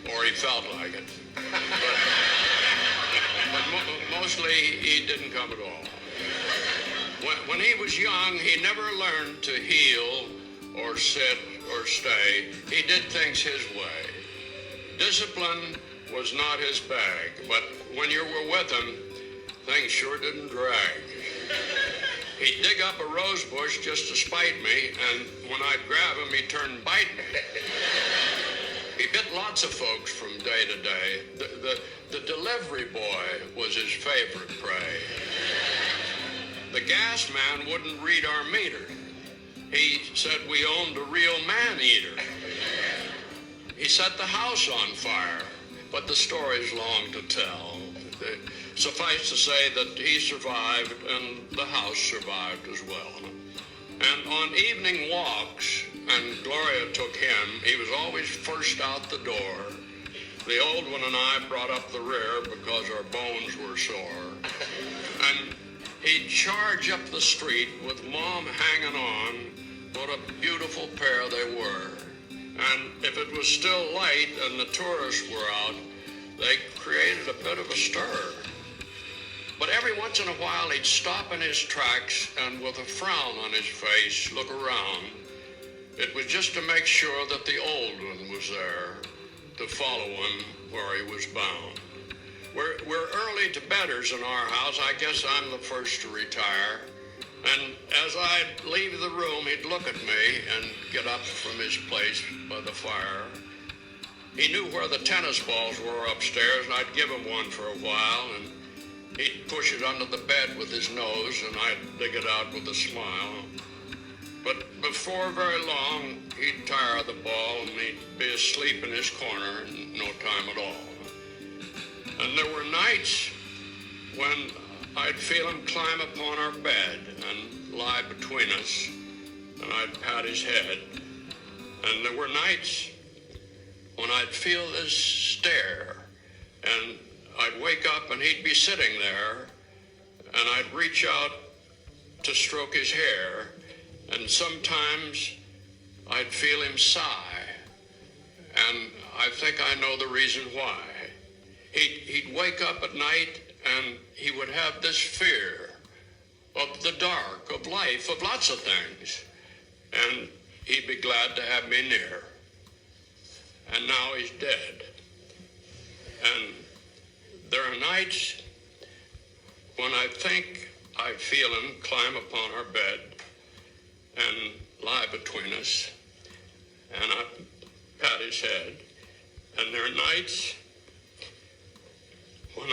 or he felt like it. But mostly he didn't come at all. When he was young, he never learned to heel or sit or stay. He did things his way. Discipline was not his bag, but when you were with him, things sure didn't drag. He'd dig up a rose bush just to spite me, and when I'd grab him, he'd turn and bite me. He bit lots of folks from day to day. The delivery boy was his favorite prey. The gas man wouldn't read our meter. He said we owned a real man-eater. He set the house on fire, but the story's long to tell. Suffice to say that he survived and the house survived as well. And on evening walks, and Gloria took him, he was always first out the door. The old one and I brought up the rear because our bones were sore. And he'd charge up the street with Mom hanging on. What a beautiful pair they were. And if it was still light and the tourists were out, they created a bit of a stir. But every once in a while, he'd stop in his tracks and with a frown on his face, look around. It was just to make sure that the old one was there to follow him where he was bound. We're early to bedders in our house. I guess I'm the first to retire. And as I'd leave the room, he'd look at me and get up from his place by the fire. He knew where the tennis balls were upstairs, and I'd give him one for a while, and he'd push it under the bed with his nose, and I'd dig it out with a smile. But before very long, he'd tire the ball, and he'd be asleep in his corner in no time at all. And there were nights when I'd feel him climb upon our bed and lie between us, and I'd pat his head. And there were nights when I'd feel his stare, and I'd wake up and he'd be sitting there, and I'd reach out to stroke his hair, and sometimes I'd feel him sigh, and I think I know the reason why. He'd wake up at night and he would have this fear of the dark, of life, of lots of things, and he'd be glad to have me near. And now he's dead. And there are nights when I think I feel him climb upon our bed and lie between us, and I pat his head. And there are nights when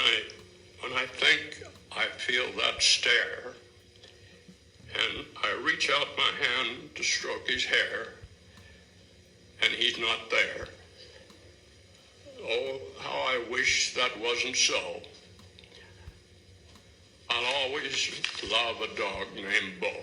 I think I feel that stare, and I reach out my hand to stroke his hair, and he's not there. Oh, how I wish that wasn't so. I'll always love a dog named Bo.